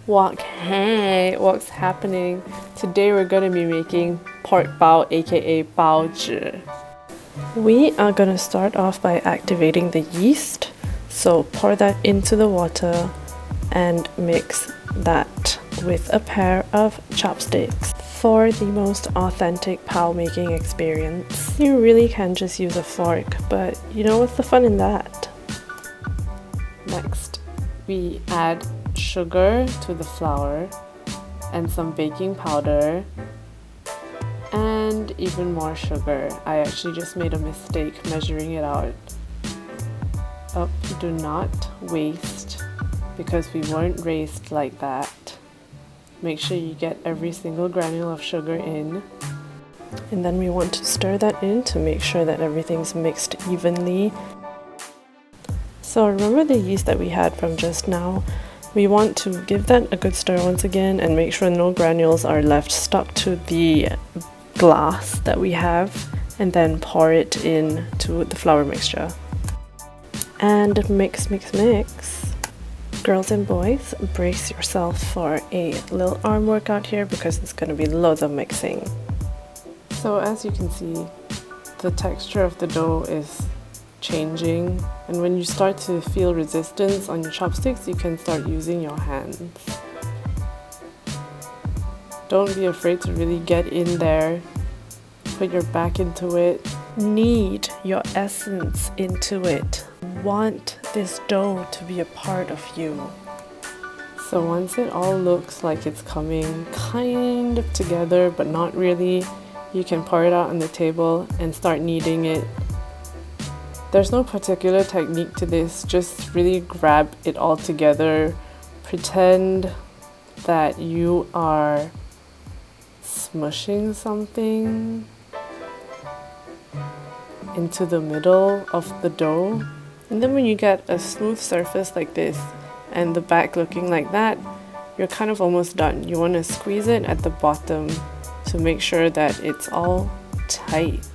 What's happening? Today we're gonna be making pork bao, aka bao zhi. We are gonna start off by activating the yeast. So pour that into the water and mix that with a pair of chopsticks. For the most authentic bao making experience, you really can just use a fork, but you know what's the fun in that? Next, we add sugar to the flour and some baking powder and even more sugar. I actually just made a mistake measuring it out. Oh, do not waste because we weren't raised like that. Make sure you get every single granule of sugar in. And then we want to stir that in to make sure that everything's mixed evenly. So remember the yeast that we had from just now? We want to give that a good stir once again and make sure no granules are left stuck to the glass that we have, and then pour it into the flour mixture. And mix, mix, mix. Girls and boys, brace yourself for a little arm workout here because it's going to be loads of mixing. So as you can see, the texture of the dough is changing, and when you start to feel resistance on your chopsticks, you can start using your hands. Don't be afraid to really get in there, put your back into it, knead your essence into it. Want this dough to be a part of you. So once it all looks like it's coming kind of together but not really, you can pour it out on the table and start kneading it. There's no particular technique to this, just really grab it all together. Pretend that you are smushing something into the middle of the dough. And then when you get a smooth surface like this and the back looking like that, you're kind of almost done. You want to squeeze it at the bottom to make sure that it's all tight.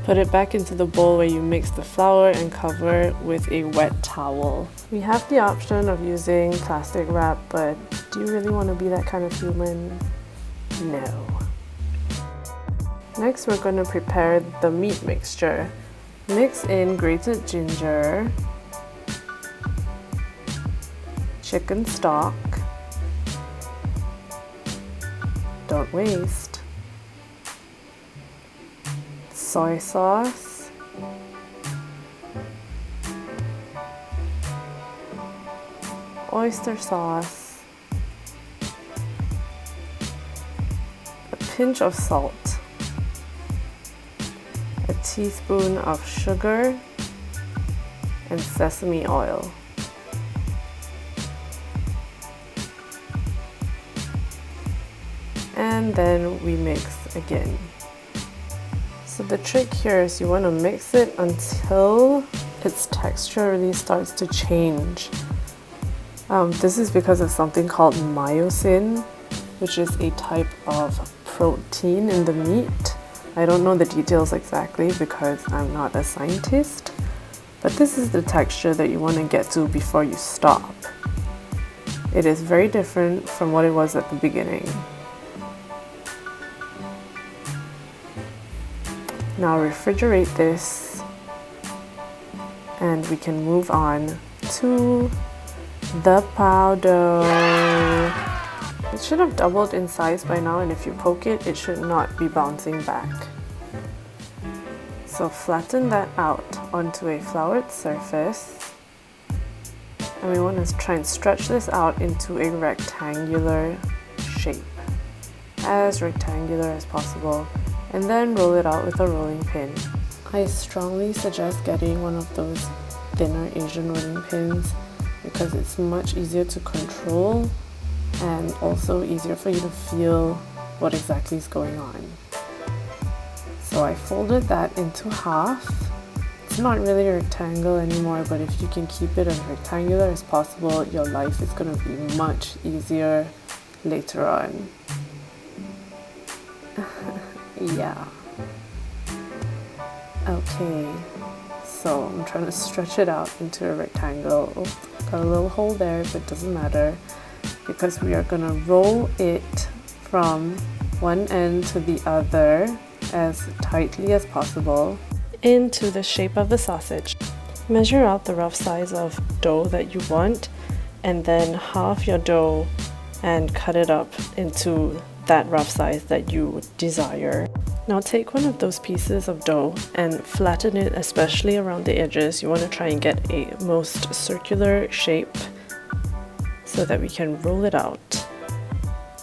Put it back into the bowl where you mix the flour and cover with a wet towel. We have the option of using plastic wrap, but do you really want to be that kind of human? No. Next, we're going to prepare the meat mixture. Mix in grated ginger, chicken stock, don't waste, soy sauce, oyster sauce, a pinch of salt, a teaspoon of sugar, and sesame oil. And then we mix again. So the trick here is you want to mix it until its texture really starts to change. This is because of something called myosin, which is a type of protein in the meat. I don't know the details exactly because I'm not a scientist, but this is the texture that you want to get to before you stop. It is very different from what it was at the beginning. Now refrigerate this and we can move on to the bao dough. It should have doubled in size by now, and if you poke it, it should not be bouncing back. So flatten that out onto a floured surface. And we want to try and stretch this out into a rectangular shape. As rectangular as possible. And then roll it out with a rolling pin. I strongly suggest getting one of those thinner Asian rolling pins because it's much easier to control and also easier for you to feel what exactly is going on. So I folded that into half. It's not really a rectangle anymore, but if you can keep it as rectangular as possible, your life is going to be much easier later on. Yeah. Okay, so I'm trying to stretch it out into a rectangle. Oh, got a little hole there, but it doesn't matter. because we are going to roll it from one end to the other as tightly as possible into the shape of a sausage. Measure out the rough size of dough that you want and then halve your dough and cut it up into that rough size that you desire. Now take one of those pieces of dough and flatten it, especially around the edges. You want to try and get a most circular shape so that we can roll it out.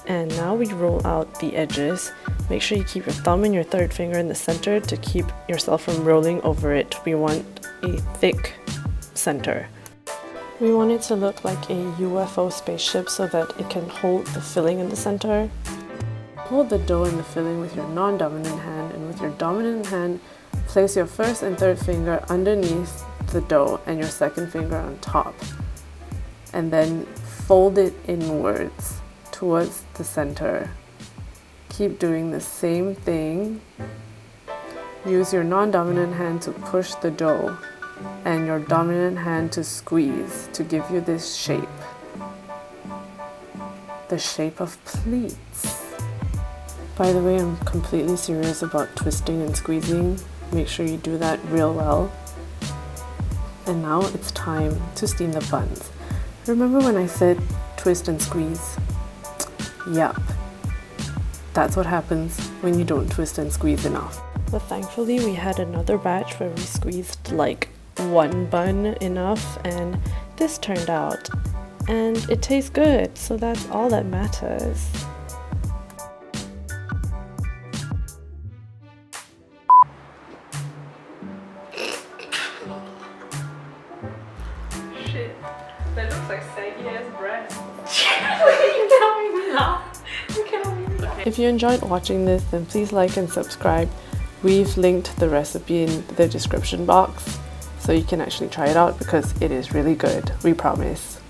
And now we roll out the edges. Make sure you keep your thumb and your third finger in the center to keep yourself from rolling over it. We want a thick center. We want it to look like a UFO spaceship so that it can hold the filling in the center. Hold the dough and the filling with your non-dominant hand, and with your dominant hand, place your first and third finger underneath the dough and your second finger on top. And then fold it inwards towards the center. Keep doing the same thing. Use your non-dominant hand to push the dough and your dominant hand to squeeze to give you this shape. The shape of pleats. By the way, I'm completely serious about twisting and squeezing. Make sure you do that real well. And now it's time to steam the buns. Remember when I said twist and squeeze? Yup. That's what happens when you don't twist and squeeze enough. But thankfully we had another batch where we squeezed like one bun enough, and this turned out. And it tastes good, so that's all that matters. Shit, that looks like saggy ass breast. If you enjoyed watching this, then please like and subscribe. We've linked the recipe in the description box so you can actually try it out because it is really good, we promise.